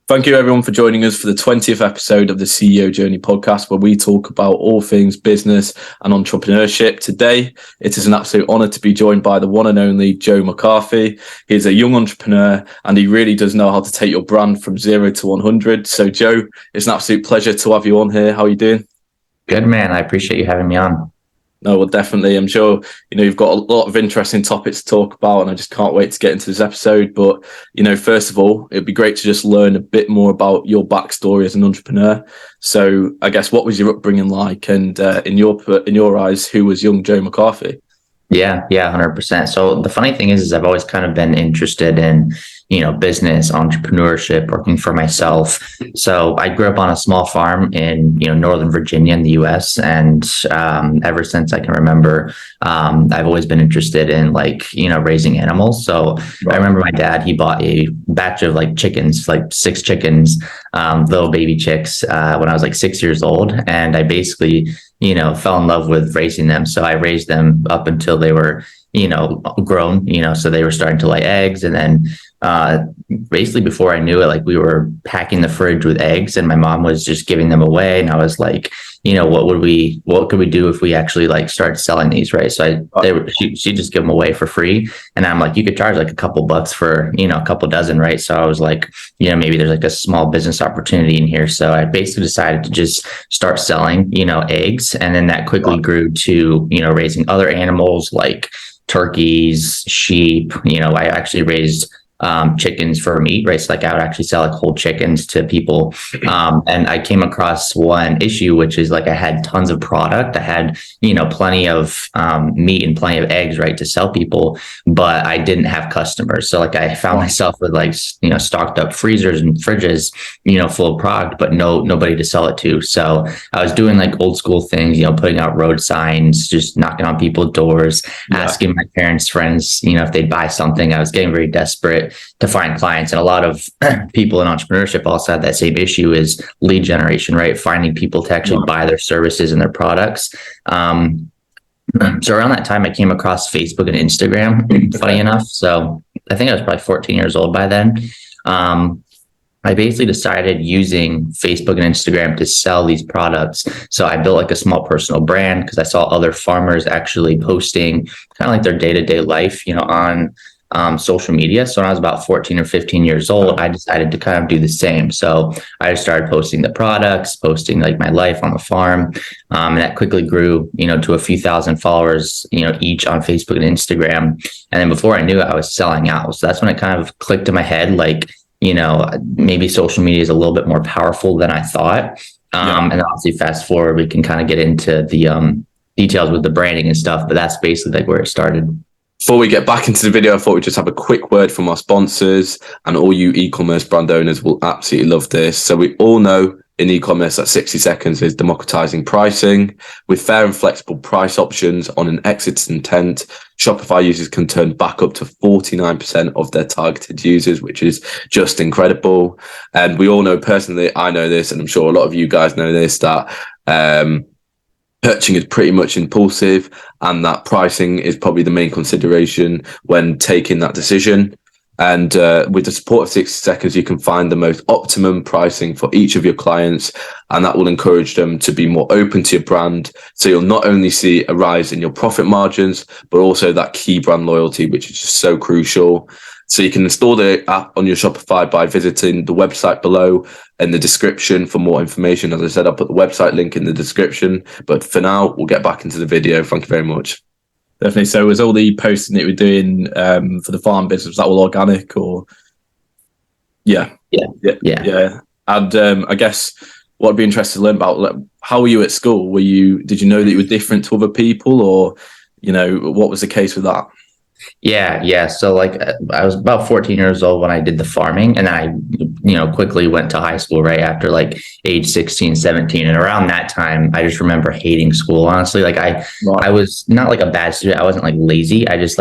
Thank you everyone for joining us for the 20th episode of the CEO Journey podcast, where we talk about all things business and entrepreneurship. Today, it is an absolute honor to be joined by the one and only Joe McCarthy. He's a young entrepreneur and he really does know how to take your brand from 0 to 100. So Joe, it's an absolute pleasure to have you on here. How are you doing? Good, man. I appreciate you having me on. No, well, definitely. I'm sure, you've got a lot of interesting topics to talk about, and I just can't wait to get into this episode. But, first of all, it'd be great to just learn a bit more about your backstory as an entrepreneur. So I guess, what was your upbringing like? And in your eyes, who was young Joe McCarthy? Yeah, 100%. So the funny thing is I've always kind of been interested in, business, entrepreneurship, working for myself. So I grew up on a small farm in, Northern Virginia in the US. And ever since I can remember, I've always been interested in raising animals. So I remember my dad, he bought a batch of chickens, 6 chickens, little baby chicks, when I was 6 years old. And I basically fell in love with raising them. So I raised them up until they were, grown, so they were starting to lay eggs. And then basically before I knew it, we were packing the fridge with eggs and my mom was just giving them away. And I was like, what could we do if we actually start selling these? Right. So she'd just give them away for free. And I'm like, you could charge a couple bucks for, a couple dozen. Right. So I was like, maybe there's a small business opportunity in here. So I basically decided to just start selling, eggs. And then that quickly grew to, raising other animals like turkeys, sheep. I actually raised chickens for meat, right? So I would actually sell whole chickens to people. And I came across one issue, which is I had tons of product. I had, plenty of meat and plenty of eggs, right, to sell people, but I didn't have customers. So I found myself with stocked up freezers and fridges, full of product, but nobody to sell it to. So I was doing old school things, putting out road signs, just knocking on people's doors, asking my parents' friends, if they'd buy something. I was getting very desperate to find clients. And a lot of people in entrepreneurship also have that same issue, is lead generation, right? Finding people to actually buy their services and their products. So around that time, I came across Facebook and Instagram, funny enough. So I think I was probably 14 years old by then. I basically decided using Facebook and Instagram to sell these products. So I built a small personal brand because I saw other farmers actually posting kind of their day-to-day life, on social media. So when I was about 14 or 15 years old, I decided to kind of do the same. So I started posting the products, posting my life on the farm. And that quickly grew, to a few thousand followers, each on Facebook and Instagram. And then before I knew it, I was selling out. So that's when it kind of clicked in my head, maybe social media is a little bit more powerful than I thought. And obviously fast forward, we can kind of get into the details with the branding and stuff, but that's basically where it started. Before we get back into the video, I thought we'd just have a quick word from our sponsors, and all you e-commerce brand owners will absolutely love this. So we all know in e-commerce that 60 seconds is democratizing pricing. With fair and flexible price options on an exit intent, Shopify users can turn back up to 49% of their targeted users, which is just incredible. And we all know personally, I know this, and I'm sure a lot of you guys know this, that purchasing is pretty much impulsive, and that pricing is probably the main consideration when taking that decision. And with the support of 60 seconds, you can find the most optimum pricing for each of your clients, and that will encourage them to be more open to your brand. So you'll not only see a rise in your profit margins, but also that key brand loyalty, which is just so crucial. So you can install the app on your Shopify by visiting the website below in the description for more information. As I said, I'll put the website link in the description. But for now, we'll get back into the video. Thank you very much. Definitely. So was all the posting that you were doing for the farm business, was that all organic or? Yeah. And I guess what I'd be interested to learn about, how were you at school? Did you know that you were different to other people, or, what was the case with that? Yeah. So I was about 14 years old when I did the farming, and I, quickly went to high school right after age 16, 17. And around that time, I just remember hating school. Honestly, I was not a bad student. I wasn't lazy. I just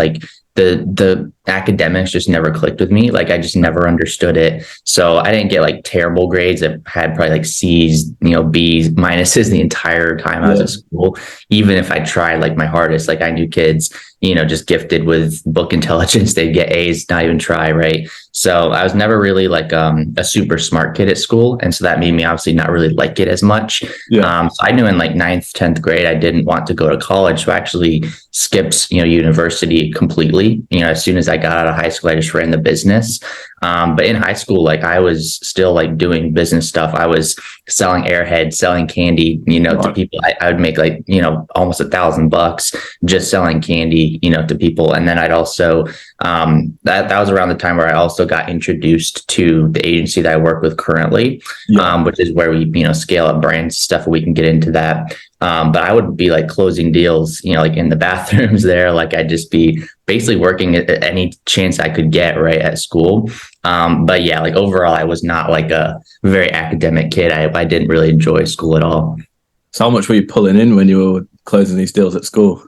the academics just never clicked with me. I just never understood it. So I didn't get terrible grades. I had probably C's, B's, minuses the entire time I was at school. Even if I tried my hardest, I knew kids, just gifted with book intelligence, they'd get A's, not even try. Right. So I was never really like a super smart kid at school. And so that made me obviously not really like it as much. So I knew in like ninth, 10th grade, I didn't want to go to college. So I actually skipped, university completely. As soon as I got out of high school, I just ran the business. But in high school, like I was still like doing business stuff. I was selling Airheads, selling candy, to people. I would make like, almost $1,000 just selling candy, to people. And then I'd also, that was around the time where I also got introduced to the agency that I work with currently, which is where we, scale up brands stuff. We can get into that. But I would be like closing deals, like in the bathrooms there. Like I'd just be basically working at any chance I could get right at school. But yeah, like overall, I was not like a very academic kid. I didn't really enjoy school at all. So how much were you pulling in when you were closing these deals at school?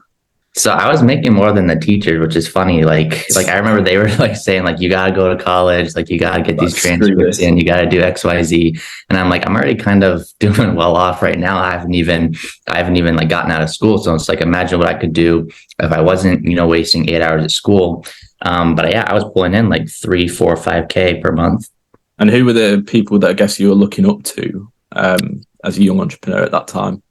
So I was making more than the teachers, which is funny. Like I remember they were like saying like, you got to go to college, like you got to get these transcripts in, you got to do X, Y, Z. And I'm like, I'm already kind of doing well off right now. I haven't even like gotten out of school. So it's like, imagine what I could do if I wasn't, wasting 8 hours at school. But yeah, I was pulling in like 3, 4, 5K per month. And who were the people that I guess you were looking up to as a young entrepreneur at that time?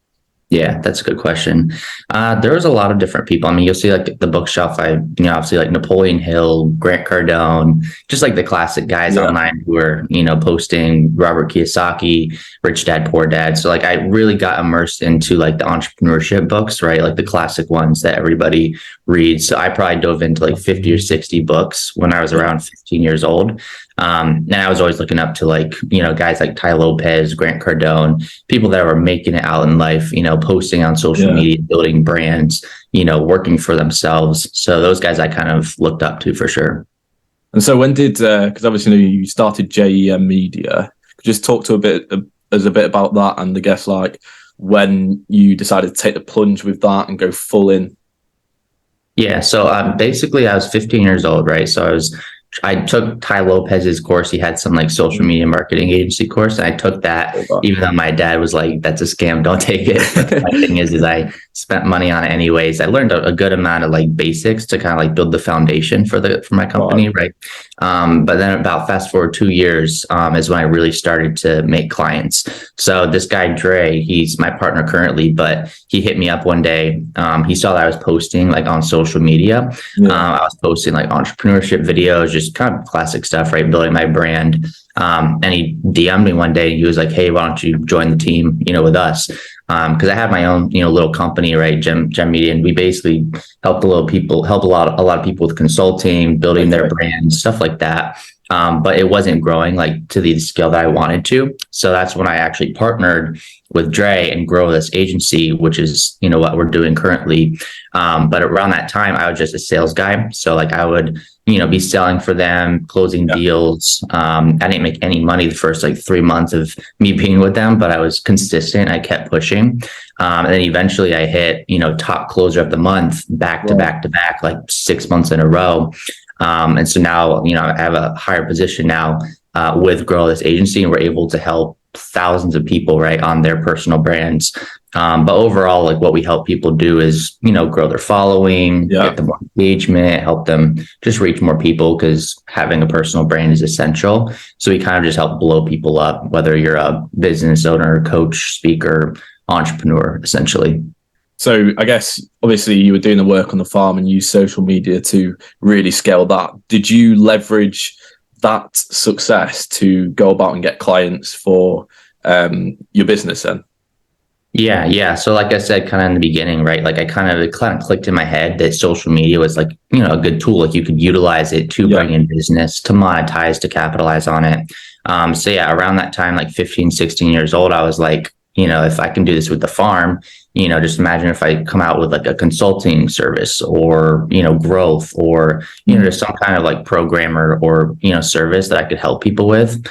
Yeah, that's a good question. There was a lot of different people. I mean, you'll see like the bookshelf, obviously like Napoleon Hill, Grant Cardone, just like the classic guys online who are, posting Robert Kiyosaki, Rich Dad, Poor Dad. So like I really got immersed into like the entrepreneurship books, right? Like the classic ones that everybody reads. So I probably dove into like 50 or 60 books when I was around 15 years old. And I was always looking up to like, guys like Ty Lopez, Grant Cardone, people that were making it out in life, posting on social media, building brands, working for themselves. So those guys I kind of looked up to for sure. And so when did, because obviously you started JEM Media, just talk to a bit about that, and I guess like when you decided to take the plunge with that and go full in. Yeah. So basically I was 15 years old, right? So I took Ty Lopez's course. He had some like social media marketing agency course. And I took that, even though my dad was like, that's a scam, don't take it. But my thing is I spent money on it anyways. I learned a good amount of like basics to kind of like build the foundation for my company. Right. But then about fast forward 2 years is when I really started to make clients. So this guy, Dre, he's my partner currently, but he hit me up one day. He saw that I was posting like on social media. I was posting like entrepreneurship videos, just kind of classic stuff, right? Building my brand. And he DM'd me one day and he was like, hey, why don't you join the team, with us? Because I have my own, little company, right? Gem Media. And we basically help a lot of people with consulting, building their brands, stuff like that. But it wasn't growing like to the scale that I wanted to. So that's when I actually partnered with Dre and grow this agency, which is, what we're doing currently. But around that time, I was just a sales guy. So like I would, be selling for them, closing deals. I didn't make any money the first like 3 months of me being with them, but I was consistent. I kept pushing. And then eventually I hit, top closer of the month, back to back, like 6 months in a row. And so now, I have a higher position now with Grow This Agency, and we're able to help thousands of people, right, on their personal brands. But overall, like what we help people do is, grow their following, get them more engagement, help them just reach more people, because having a personal brand is essential. So we kind of just help blow people up, whether you're a business owner, coach, speaker, entrepreneur, essentially. So I guess obviously you were doing the work on the farm and use social media to really scale that. Did you leverage that success to go about and get clients for your business then? Yeah. So like I said, kind of in the beginning, right? Like it kind of clicked in my head that social media was like, a good tool. Like you could utilize it to bring in business, to monetize, to capitalize on it. So yeah, around that time, like 15, 16 years old, I was like, if I can do this with the farm, just imagine if I come out with like a consulting service or, growth or, just some kind of like programmer or, service that I could help people with.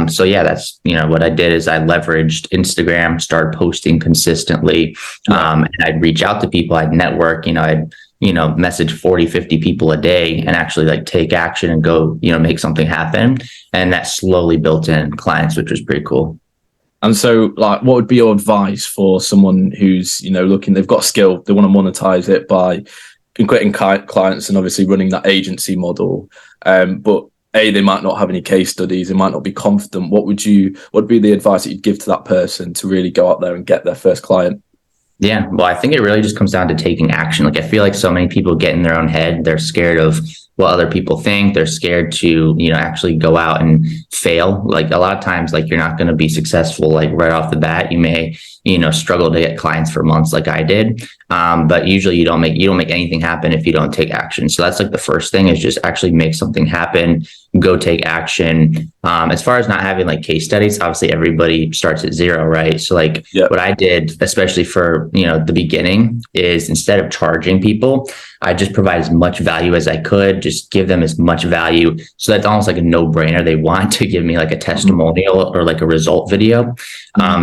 So yeah, that's, what I did is I leveraged Instagram, started posting consistently. And I'd reach out to people, I'd network, I'd, message 40, 50 people a day and actually like take action and go, make something happen. And that slowly built in clients, which was pretty cool. And so, like, what would be your advice for someone who's, looking, they've got a skill, they want to monetize it by getting clients and obviously running that agency model. But they might not have any case studies, they might not be confident. What would be the advice that you'd give to that person to really go out there and get their first client? Yeah, well, I think it really just comes down to taking action. Like, I feel like so many people get in their own head. They're scared of what other people think. They're scared to, actually go out and fail. Like, a lot of times, like, you're not going to be successful, like, right off the bat. You may, struggle to get clients for months like I did. But usually you don't make anything happen if you don't take action. So that's like the first thing, is just actually make something happen, go take action. As far as not having like case studies, obviously everybody starts at zero, right? So like what I did, especially for, the beginning, is instead of charging people, I just provide as much value as I could, just give them as much value. So that's almost like a no-brainer. They want to give me like a testimonial or like a result video.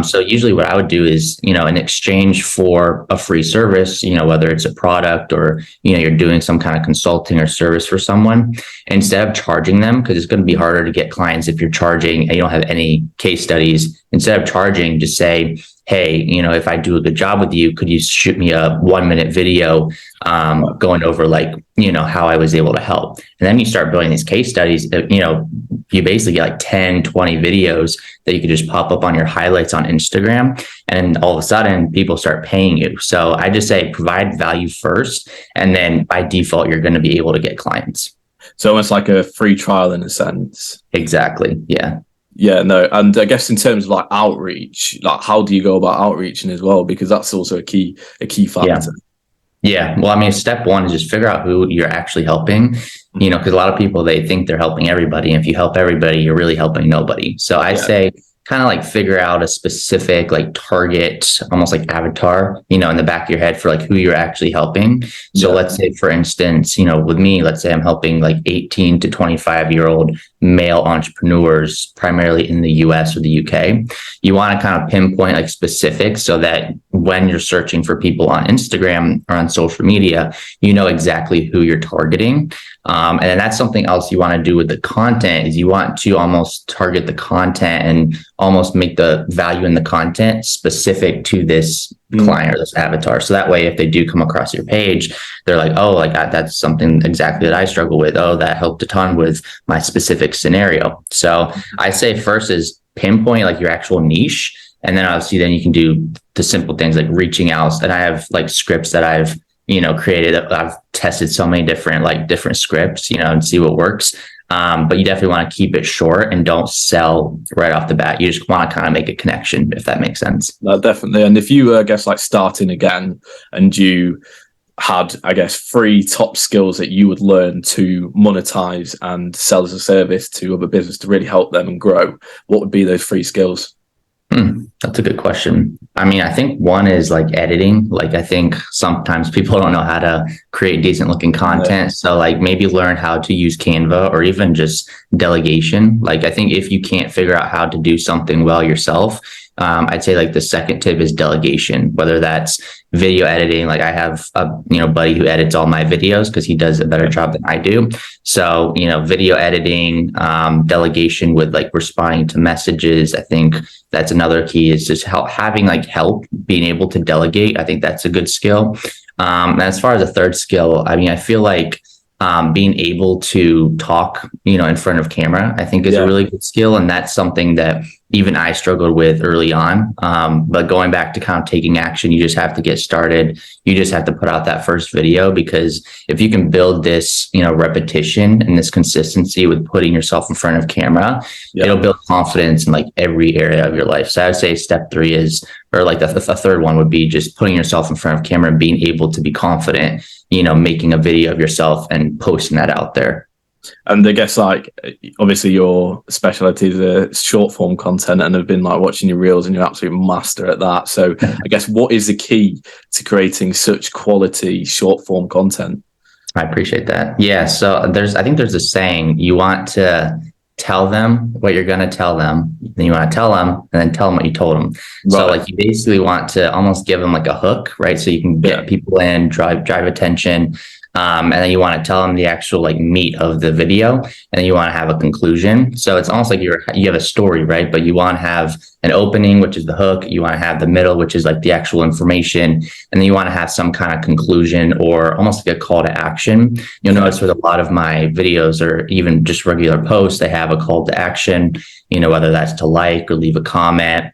So usually what I would do is, in exchange for a free service, whether it's a product or, you're doing some kind of consulting or service for someone, instead of charging them, because it's going to be harder to get clients if you're charging and you don't have any case studies, instead of charging, just say, hey, if I do a good job with you, could you shoot me a 1-minute video going over like, how I was able to help? And then you start building these case studies, you basically get like 10, 20 videos that you could just pop up on your highlights on Instagram. And all of a sudden people start paying you. So I just say provide value first, and then by default, you're going to be able to get clients. So almost like a free trial in a sense. Exactly. Yeah. Yeah, no. And I guess in terms of like outreach, like how do you go about outreaching as well? Because that's also a key factor. Yeah. Well, I mean, step one is just figure out who you're actually helping, because a lot of people, they think they're helping everybody. And if you help everybody, you're really helping nobody. So I say kind of like figure out a specific like target, almost like avatar, in the back of your head for like who you're actually helping. So let's say, for instance, with me, let's say I'm helping like 18 to 25-year-old male entrepreneurs, primarily in the US or the UK. You want to kind of pinpoint like specifics so that when you're searching for people on Instagram or on social media, you know exactly who you're targeting. And then that's something else you want to do with the content, is you want to almost target the content and almost make the value in the content specific to this client or this avatar. So that way, if they do come across your page, they're like, oh, like that's something exactly that I struggle with. Oh, that helped a ton with my specific scenario. So I say first is pinpoint like your actual niche. And then obviously then you can do the simple things like reaching out. And I have like scripts that I've, created. I've tested so many different scripts, and see what works. But you definitely want to keep it short and don't sell right off the bat. You just want to kind of make a connection, if that makes sense. No, definitely. And if you, like starting again and you had, 3 top skills that you would learn to monetize and sell as a service to other business to really help them and grow, what would be those 3 skills? That's a good question. I mean, I think one is like editing. Like, I think sometimes people don't know how to create decent looking content. So like maybe learn how to use Canva or even just delegation. Like, I think if you can't figure out how to do something well yourself, I'd say like the second tip is delegation, whether that's video editing. Like I have a buddy who edits all my videos because he does a better job than I do. So, video editing, delegation with like responding to messages. I think that's another key, is just having help, being able to delegate. I think that's a good skill. And as far as a third skill, I mean, I feel like being able to talk, in front of camera, I think is a really good skill. And that's something that even I struggled with early on. But going back to kind of taking action, you just have to get started. You just have to put out that first video, because if you can build this, repetition and this consistency with putting yourself in front of camera, it'll build confidence in like every area of your life. So I would say step 3 is, or like the third one would be just putting yourself in front of camera and being able to be confident, making a video of yourself and posting that out there. And I guess obviously your specialty is short form content, and I've been watching your reels and you're an absolute master at that. So I guess what is the key to creating such quality short form content? I appreciate that. Yeah. So I think there's a saying, you want to tell them what you're going to tell them, then you want to tell them, and then tell them what you told them. Right. So you basically want to almost give them like a hook, right? So you can get people in, drive attention. And then you want to tell them the actual like meat of the video, and then you want to have a conclusion. So it's almost like you have a story, right? But you want to have an opening, which is the hook. You want to have the middle, which is like the actual information, and then you want to have some kind of conclusion or almost like a call to action. You'll notice with a lot of my videos or even just regular posts, they have a call to action, whether that's to like or leave a comment,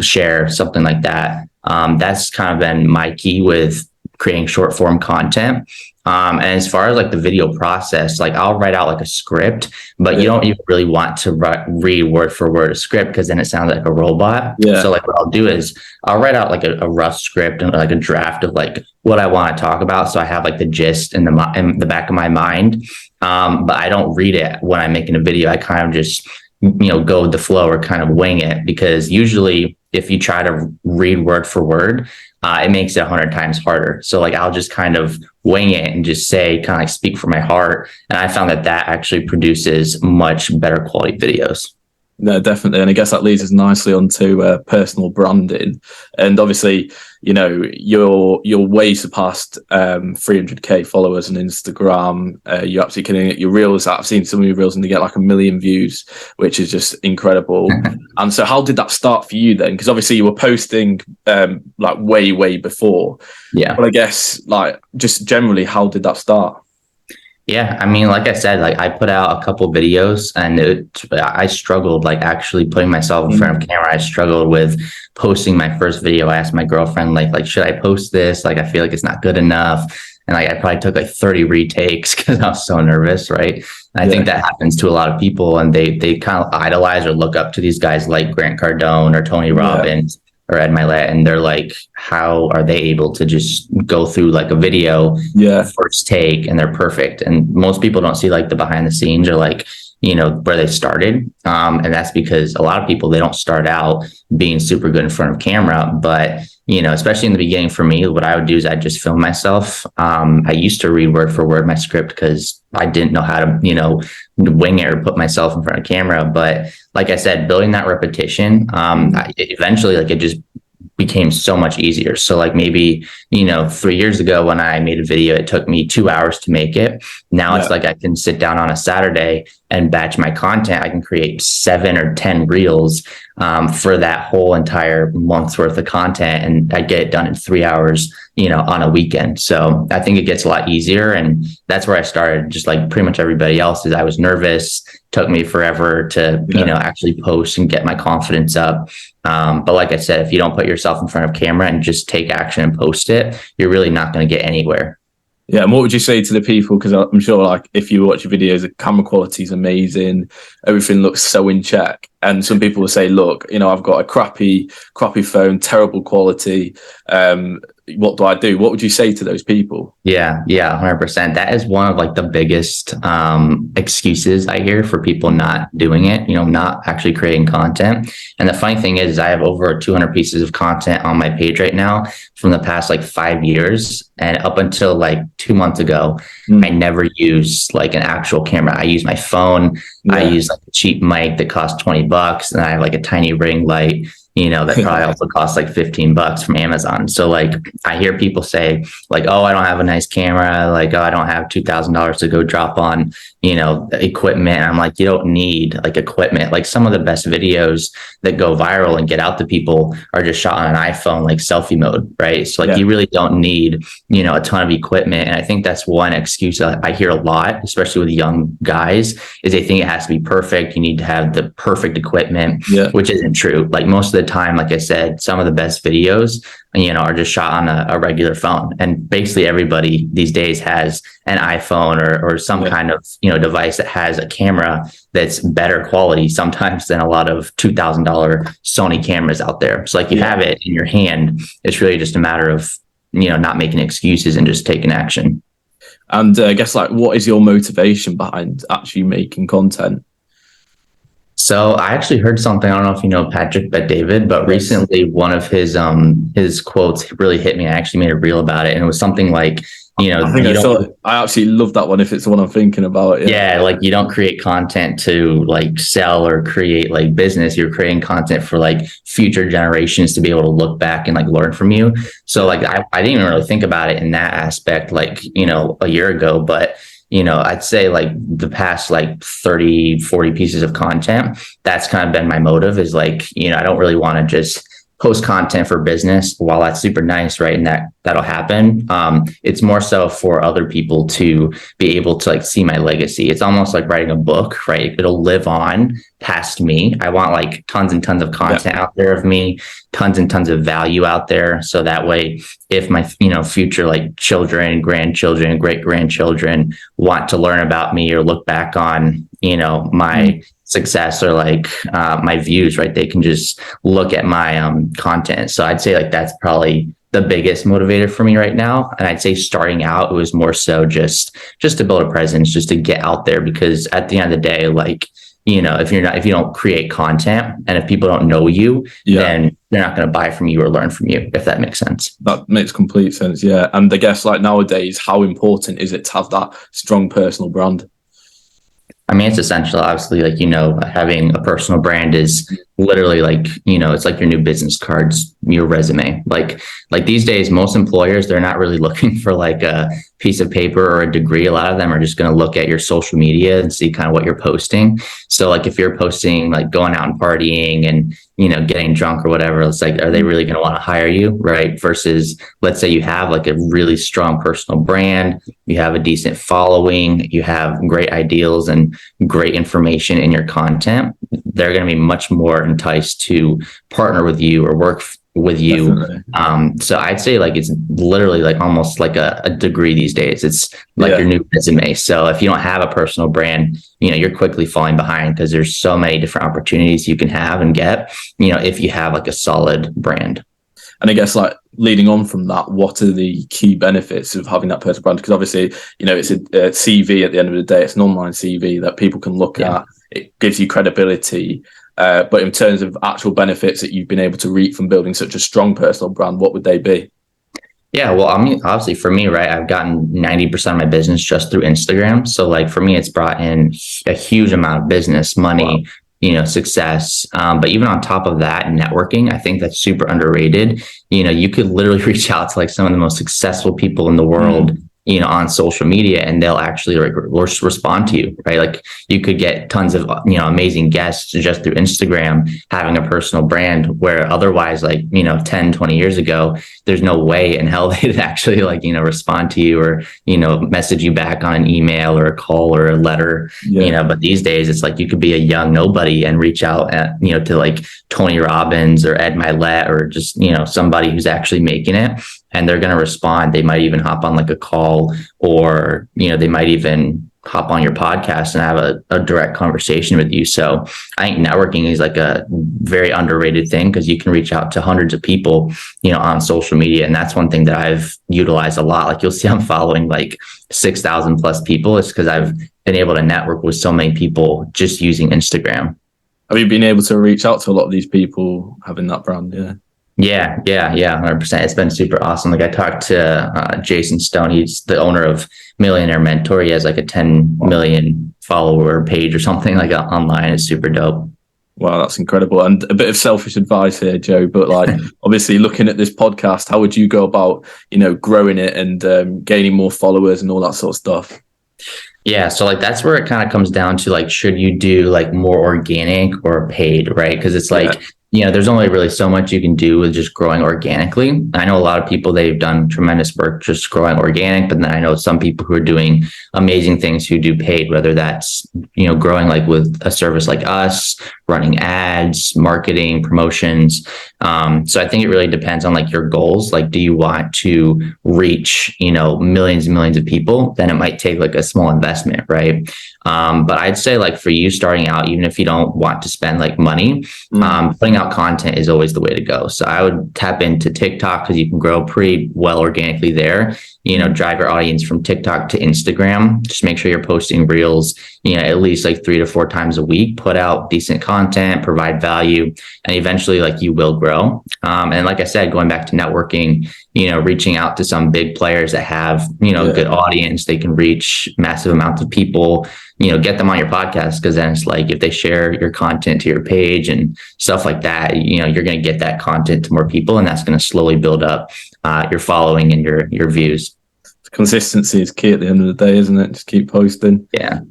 share, something like that. That's kind of been my key with creating short form content. And as far as like the video process, like I'll write out like a script, but you don't even really want to read word for word a script, because then it sounds like a robot. So like what I'll do is I'll write out like a rough script and like a draft of like what I want to talk about. So I have like the gist in the back of my mind. But I don't read it when I'm making a video. I kind of just, go with the flow or kind of wing it, because usually if you try to read word for word, it makes it 100 times harder. So like I'll just kind of wing it and just say, kind of like speak from my heart. And I found that actually produces much better quality videos. No, definitely. And I guess that leads us nicely onto personal branding. And obviously, you're way surpassed 300k followers on Instagram. You're absolutely killing it. Your reels, I've seen some of your reels and they get like 1 million views, which is just incredible. And so how did that start for you then? Because obviously you were posting like way before. Yeah. But I guess like just generally, how did that start? Yeah, I mean, like I said, like I put out a couple videos and I struggled like actually putting myself in front of camera. I struggled with posting my first video. I asked my girlfriend, like, should I post this? Like, I feel like it's not good enough. And like, I probably took like 30 retakes because I was so nervous, right? And I think that happens to a lot of people, and they kind of idolize or look up to these guys like Grant Cardone or Tony Robbins or Ed Milet, and they're like, how are they able to just go through like a video first take and they're perfect? And most people don't see like the behind the scenes or like, where they started. And that's because a lot of people, they don't start out being super good in front of camera, but especially in the beginning for me, what I would do is I'd just film myself. I used to read word for word my script because I didn't know how to, wing it or put myself in front of camera. But like I said, building that repetition, eventually like it just became so much easier. So like maybe, 3 years ago when I made a video, it took me 2 hours to make it. Now it's like I can sit down on a Saturday and batch my content. I can create 7 or 10 reels for that whole entire month's worth of content, and I get it done in 3 hours, on a weekend. So I think it gets a lot easier, and that's where I started. Just like pretty much everybody else, is I was nervous. Took me forever to actually post and get my confidence up. But like I said, if you don't put yourself in front of camera and just take action and post it, you're really not going to get anywhere. Yeah, and what would you say to the people? Because I'm sure, like, if you watch your videos, the camera quality is amazing. Everything looks so in check. And some people will say, look, I've got a crappy phone, terrible quality. What do I do? What would you say to those people? Yeah, 100%. That is one of like the biggest excuses I hear for people not doing it, not actually creating content. And the funny thing is I have over 200 pieces of content on my page right now from the past like 5 years. And up until like 2 months ago, I never used like an actual camera. I use my phone. I use like a cheap mic that costs $20, and I have like a tiny ring light, that probably also costs like $15 from Amazon. So like I hear people say like, oh, I don't have a nice camera. Like, oh, I don't have $2,000 to go drop on, equipment. And I'm like, you don't need like equipment. Like some of the best videos that go viral and get out to people are just shot on an iPhone, like selfie mode. Right. So like you really don't need, a ton of equipment. And I think that's one excuse that I hear a lot, especially with young guys, is they think it has to be perfect. You need to have the perfect equipment, which isn't true. Like most of the time, like I said, some of the best videos, are just shot on a regular phone. And basically everybody these days has an iPhone or some kind of, device that has a camera that's better quality sometimes than a lot of $2,000 Sony cameras out there. So like you have it in your hand. It's really just a matter of, not making excuses and just taking action. And I guess like, what is your motivation behind actually making content? So I actually heard something. I don't know if you know Patrick Bet David, but Yes. recently one of his quotes really hit me. I actually made a reel about it, and it was something like, I think you I don't. saw it. I absolutely love that one. If it's the one I'm thinking about, yeah. Yeah, like you don't create content to like sell or create like business. You're creating content for like future generations to be able to look back and like learn from you. So like I didn't even really think about it in that aspect, like, a year ago, but I'd say like the past like 30, 40 pieces of content, that's kind of been my motive is like, I don't really want to just post content for business. While that's super nice, right? And that'll happen. It's more so for other people to be able to like see my legacy. It's almost like writing a book, right? It'll live on past me. I want like tons and tons of content out there of me, tons and tons of value out there. So that way, if my, future like children, grandchildren, great grandchildren want to learn about me or look back on, my success or like my views, right? They can just look at my content. So I'd say like that's probably the biggest motivator for me right now. And I'd say starting out, it was more so just to build a presence, just to get out there, because at the end of the day, like, if you don't create content and if people don't know you, then they're not going to buy from you or learn from you, if that makes sense. That makes complete sense. Yeah. And I guess like nowadays, how important is it to have that strong personal brand? I mean, it's essential. Obviously, like, having a personal brand is literally like, it's like your new business cards, your resume. Like these days, most employers, they're not really looking for like a piece of paper or a degree. A lot of them are just going to look at your social media and see kind of what you're posting. So like if you're posting like going out and partying and, getting drunk or whatever, it's like, are they really going to want to hire you? Right. Versus let's say you have like a really strong personal brand, you have a decent following, you have great ideals and great information in your content. They're going to be much more enticed to partner with you or work with you. So I'd say like it's literally like almost like a degree these days. It's like your new resume. So if you don't have a personal brand, you're quickly falling behind because there's so many different opportunities you can have and get, if you have like a solid brand. And I guess like leading on from that, what are the key benefits of having that personal brand? Because obviously, it's a CV at the end of the day. It's an online CV that people can look at. It gives you credibility. But in terms of actual benefits that you've been able to reap from building such a strong personal brand, what would they be? Yeah, well, I mean, obviously for me, right, I've gotten 90% of my business just through Instagram. So like for me, it's brought in a huge amount of business, money, success. But even on top of that, networking, I think that's super underrated. You could literally reach out to like some of the most successful people in the world, on social media, and they'll actually like respond to you, right? Like you could get tons of, amazing guests just through Instagram, having a personal brand, where otherwise like, 10, 20 years ago, there's no way in hell they'd actually like, respond to you or, message you back on an email or a call or a letter, but these days it's like you could be a young nobody and reach out at, to like Tony Robbins or Ed Milet or just, somebody who's actually making it. And they're going to respond. They might even hop on like a call or, they might even hop on your podcast and have a direct conversation with you. So I think networking is like a very underrated thing because you can reach out to hundreds of people, on social media. And that's one thing that I've utilized a lot. Like you'll see I'm following like 6,000 plus people. It's because I've been able to network with so many people just using Instagram. Have you been able to reach out to a lot of these people having that brand? Yeah, 100%. It's been super awesome. Like I talked to Jason Stone. He's the owner of Millionaire Mentor. He has like a 10 million follower page or something like online. It's super dope. Wow, that's incredible. And a bit of selfish advice here, Joe, but like obviously looking at this podcast, how would you go about, growing it and gaining more followers and all that sort of stuff? Yeah. So like, that's where it kind of comes down to like, should you do like more organic or paid, right? Because it's like, there's only really so much you can do with just growing organically. I know a lot of people, they've done tremendous work just growing organic, but then I know some people who are doing amazing things who do paid, whether that's, growing like with a service like us, running ads, marketing, promotions. So I think it really depends on like your goals. Like, do you want to reach, millions and millions of people? Then it might take like a small investment, right? But I'd say like for you starting out, even if you don't want to spend like money, putting out content is always the way to go. So I would tap into TikTok because you can grow pretty well organically there. Drive your audience from TikTok to Instagram. Just make sure you're posting reels, at least like 3 to 4 times a week, put out decent content, provide value, and eventually like you will grow. And like I said, going back to networking, reaching out to some big players that have, good audience, they can reach massive amounts of people, get them on your podcast. Because then it's like, if they share your content to your page and stuff like that, you're going to get that content to more people, and that's going to slowly build up your following and your views. Consistency is key at the end of the day, isn't it? Just keep posting. Yeah.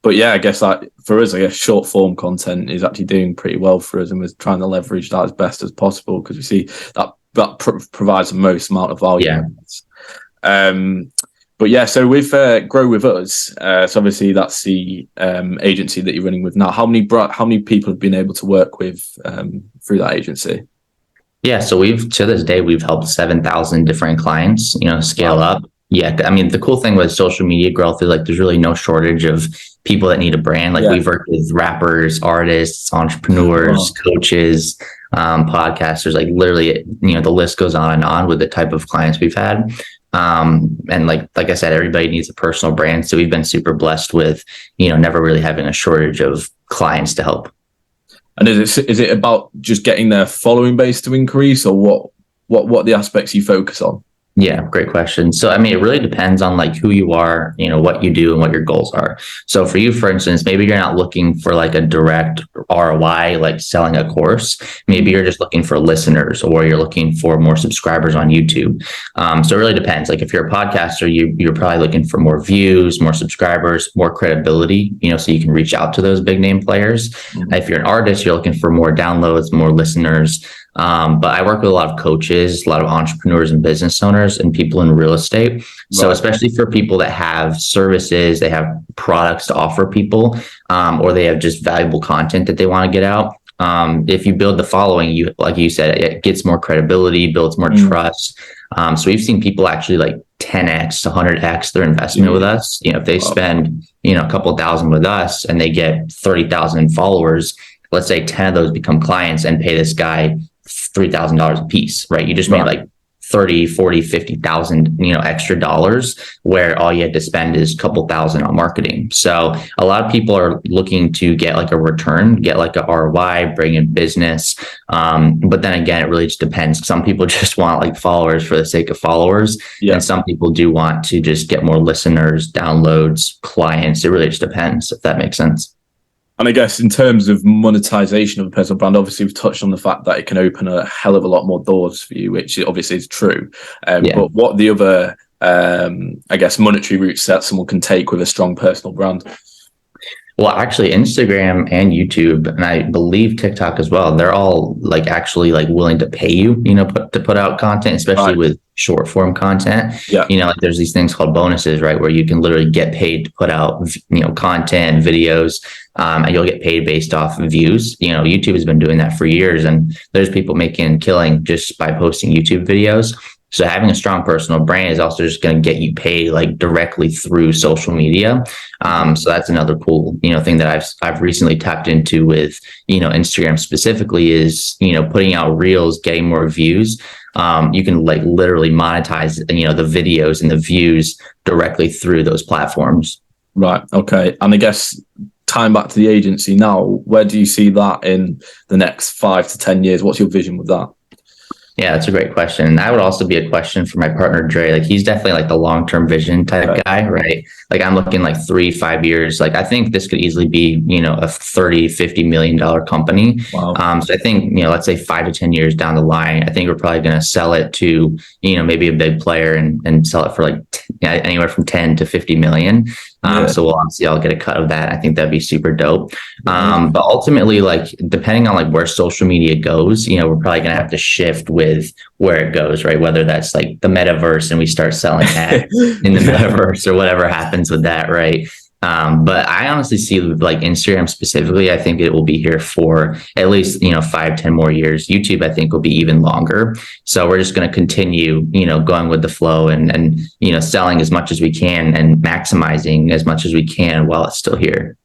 But yeah, I guess like for us, I guess short form content is actually doing pretty well for us, and we're trying to leverage that as best as possible because we see that provides the most amount of value. Yeah. But yeah, so with Grow With Us, so obviously that's the agency that you're running with now. How many people have been able to work with through that agency? Yeah, so to this day, we've helped 7,000 different clients, scale up. Yeah, I mean, the cool thing with social media growth is like there's really no shortage of people that need a brand. Like we've worked with rappers, artists, entrepreneurs, coaches, podcasters, like literally, the list goes on and on with the type of clients we've had. And like I said, everybody needs a personal brand. So we've been super blessed with, never really having a shortage of clients to help. And is it about just getting their following base to increase, or what are the aspects you focus on? Yeah, great question. So, I mean, it really depends on like who you are, what you do and what your goals are. So for you, for instance, maybe you're not looking for like a direct ROI, like selling a course. Maybe you're just looking for listeners, or you're looking for more subscribers on YouTube. So it really depends. Like if you're a podcaster, you're probably looking for more views, more subscribers, more credibility, so you can reach out to those big name players. Mm-hmm. If you're an artist, you're looking for more downloads, more listeners. But I work with a lot of coaches, a lot of entrepreneurs and business owners, and people in real estate. So especially for people that have services, they have products to offer people, or they have just valuable content that they want to get out. If you build the following, like you said, it gets more credibility, builds more trust. So we've seen people actually like 10x, 100x their investment with us. If they spend, a couple thousand with us and they get 30,000 followers, let's say 10 of those become clients and pay this guy $3,000 a piece, right? You just made like 30, 40, 50,000, extra dollars, where all you had to spend is a couple thousand on marketing. So a lot of people are looking to get like a return, get like a ROI, bring in business. But then again, it really just depends. Some people just want like followers for the sake of followers. Yeah. And some people do want to just get more listeners, downloads, clients. It really just depends, if that makes sense. And I guess in terms of monetization of a personal brand, obviously we've touched on the fact that it can open a hell of a lot more doors for you, which obviously is true. But what the other, I guess, monetary routes that someone can take with a strong personal brand? Well, actually, Instagram and YouTube, and I believe TikTok as well, they're all like actually like willing to pay you, to put out content, especially with short form content. Yeah. Like there's these things called bonuses, right? Where you can literally get paid to put out, content, videos, and you'll get paid based off views. YouTube has been doing that for years, and there's people making killing just by posting YouTube videos. So having a strong personal brand is also just going to get you paid like directly through social media. So that's another cool, thing that I've recently tapped into with, Instagram specifically is, putting out reels, getting more views. You can like literally monetize, the videos and the views directly through those platforms. Right. Okay. And I guess time back to the agency now, where do you see that in the next 5 to 10 years? What's your vision with that? Yeah, that's a great question. And that would also be a question for my partner, Dre. Like he's definitely like the long-term vision type guy, right? Like I'm looking like 3-5 years. Like I think this could easily be, a $30-50 million company. Wow. So I think, let's say 5 to 10 years down the line, I think we're probably going to sell it to, maybe a big player and sell it for like anywhere from 10 to 50 million. So we'll obviously all get a cut of that. I think that'd be super dope. But ultimately, like depending on like where social media goes, we're probably gonna have to shift with where it goes, right? Whether that's like the metaverse and we start selling ads in the metaverse or whatever happens with that, right? But I honestly see like Instagram specifically, I think it will be here for at least, 5-10 more years. YouTube, I think will be even longer. So we're just going to continue, going with the flow and, selling as much as we can and maximizing as much as we can while it's still here.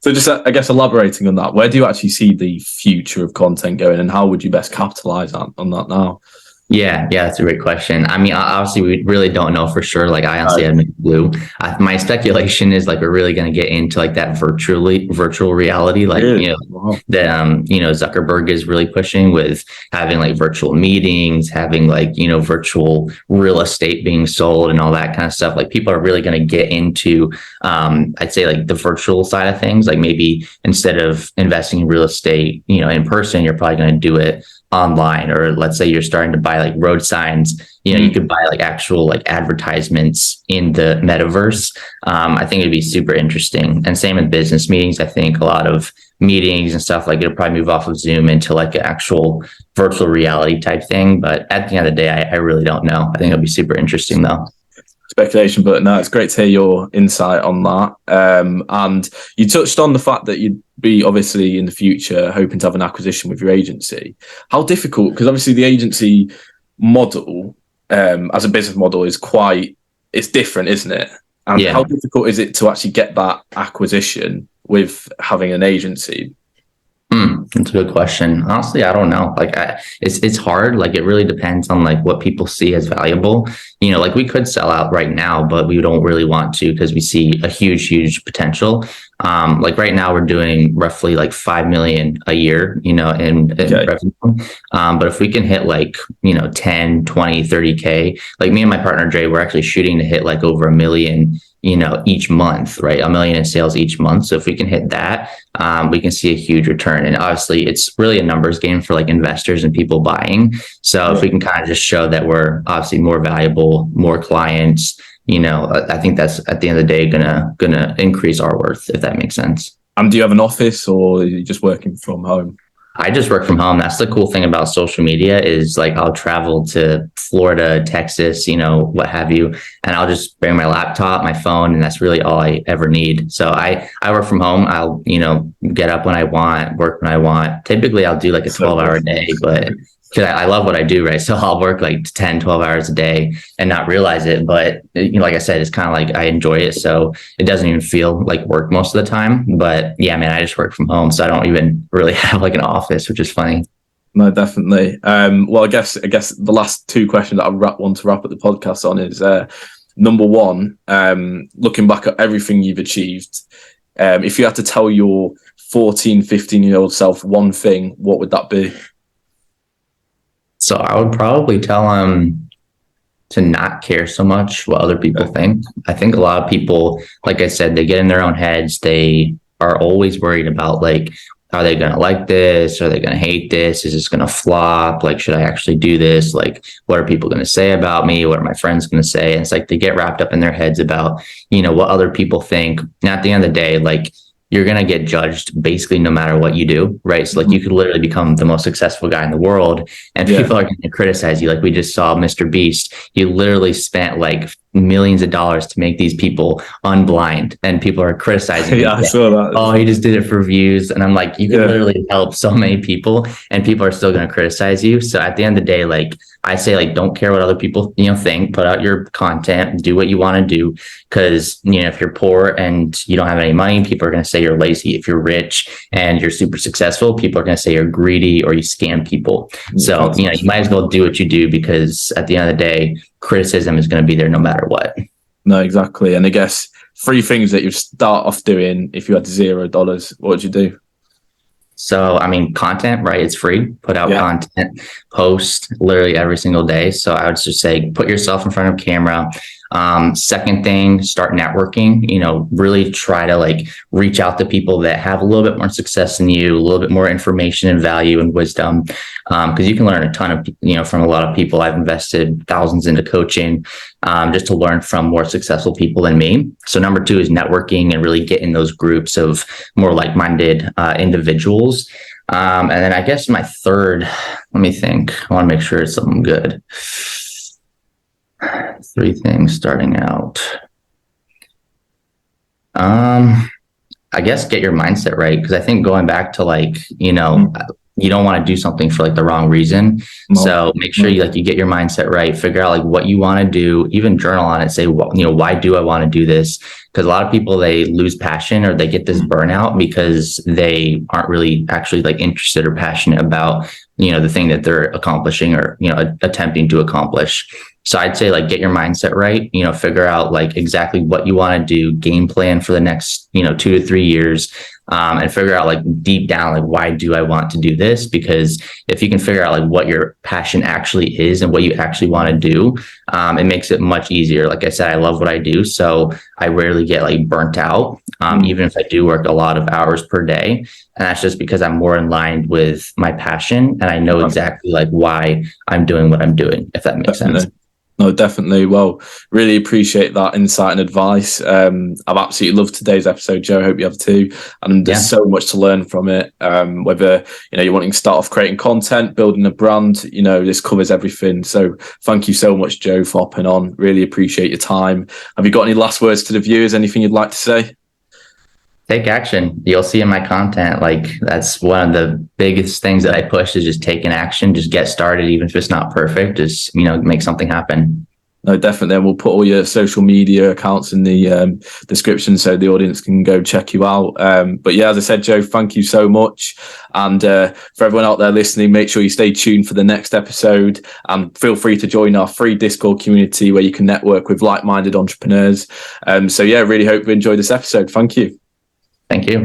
So just, I guess, elaborating on that, where do you actually see the future of content going and how would you best capitalize on that now? Yeah, that's a great question. I mean, obviously, we really don't know for sure. Like, I honestly have no clue. My speculation is like we're really going to get into like that virtual reality, like Really? Wow. that Zuckerberg is really pushing with having like virtual meetings, having like virtual real estate being sold and all that kind of stuff. Like, people are really going to get into I'd say like the virtual side of things. Like, maybe instead of investing in real estate, in person, you're probably going to do it online. Or let's say you're starting to buy like road signs, you could buy like actual like advertisements in the metaverse. I think it'd be super interesting. And same with business meetings. I think a lot of meetings and stuff, like, it'll probably move off of Zoom into like an actual virtual reality type thing. But at the end of the day, I really don't know. I think it'll be super interesting though. Speculation, but no, it's great to hear your insight on that. And you touched on the fact that you'd be obviously in the future hoping to have an acquisition with your agency. How difficult? Because obviously the agency model as a business model it's different, isn't it? And how difficult is it to actually get that acquisition with having an agency? That's a good question. Honestly, I don't know. Like, it's hard. Like, it really depends on like what people see as valuable. Like, we could sell out right now, but we don't really want to because we see a huge potential. Like right now, we're doing roughly like 5 million a year, in revenue. But if we can hit like 10, 20, 30K, like me and my partner Dre, we're actually shooting to hit like over 1 million, each month, right? 1 million in sales each month. So if we can hit that, we can see a huge return. And obviously, it's really a numbers game for like investors and people buying. So if we can kind of just show that we're obviously more valuable, more clients, I think that's at the end of the day gonna increase our worth, if that makes sense. And do you have an office, or are you just working from home? I just work from home. That's the cool thing about social media is like I'll travel to Florida, Texas, what have you, and I'll just bring my laptop, my phone, and that's really all I ever need. So I work from home. I'll, get up when I want, work when I want. Typically I'll do like a 12-hour day, but because I love what I do, right? So I'll work like 10, 12 hours a day and not realize it. But, like I said, it's kind of like I enjoy it. So it doesn't even feel like work most of the time. But yeah, man, I just work from home. So I don't even really have like an office, which is funny. No, definitely. Well, I guess the last two questions that I want to wrap up the podcast on is number one, looking back at everything you've achieved, if you had to tell your 14, 15-year-old self one thing, what would that be? So I would probably tell him to not care so much what other people think. I think a lot of people, like I said, they get in their own heads. They are always worried about like, are they going to like this? Are they going to hate this? Is this going to flop? Like, should I actually do this? Like, what are people going to say about me? What are my friends going to say? And it's like they get wrapped up in their heads about, what other people think. And at the end of the day, like, you're going to get judged basically no matter what you do, right? So like you could literally become the most successful guy in the world and people are going to criticize you. Like we just saw Mr. Beast, he literally spent like millions of dollars to make these people unblind and people are criticizing him. I saw that. Oh, he just did it for views. And I'm like, you can literally help so many people and people are still going to criticize you. So at the end of the day, like I say, like, don't care what other people, think, put out your content, do what you want to do. Cause if you're poor and you don't have any money, people are going to say you're lazy. If you're rich and you're super successful, people are going to say you're greedy or you scam people. So, you might as well do what you do because at the end of the day, criticism is going to be there no matter what. No, exactly. And I guess 3 things that you'd start off doing if you had $0, what would you do? So, I mean, content, right? It's free. Put out content, post literally every single day. So I would just say, put yourself in front of camera. Second thing, start networking, really try to like reach out to people that have a little bit more success than you, a little bit more information and value and wisdom. Cause you can learn a ton of, from a lot of people. I've invested thousands into coaching, just to learn from more successful people than me. So number 2 is networking and really get in those groups of more like-minded, individuals. And then I guess my third, let me think, I want to make sure it's something good. 3 things starting out. I guess get your mindset right. Cause I think going back to like, you don't want to do something for like the wrong reason. So make sure you get your mindset right, figure out like what you want to do, even journal on it, say, well, why do I want to do this? Because a lot of people, they lose passion or they get this burnout because they aren't really actually like interested or passionate about, the thing that they're accomplishing or, attempting to accomplish. So I'd say like get your mindset right, figure out like exactly what you want to do, game plan for the next, 2 to 3 years, and figure out like deep down, like, why do I want to do this? Because if you can figure out like what your passion actually is and what you actually want to do, it makes it much easier. Like I said, I love what I do. So I rarely get like burnt out, even if I do work a lot of hours per day. And that's just because I'm more in line with my passion and I know exactly like why I'm doing what I'm doing, if that makes sense. No, definitely. Well, really appreciate that insight and advice. I've absolutely loved today's episode, Joe. I hope you have too. And there's so much to learn from it. Whether you're wanting to start off creating content, building a brand, this covers everything. So thank you so much, Joe, for hopping on. Really appreciate your time. Have you got any last words to the viewers? Anything you'd like to say? Take action. You'll see in my content, like that's one of the biggest things that I push is just taking action, just get started, even if it's not perfect, just, make something happen. No, definitely. And we'll put all your social media accounts in the description so the audience can go check you out. But yeah, as I said, Joe, thank you so much. And for everyone out there listening, make sure you stay tuned for the next episode and feel free to join our free Discord community where you can network with like-minded entrepreneurs. So yeah, really hope you enjoyed this episode. Thank you. Thank you.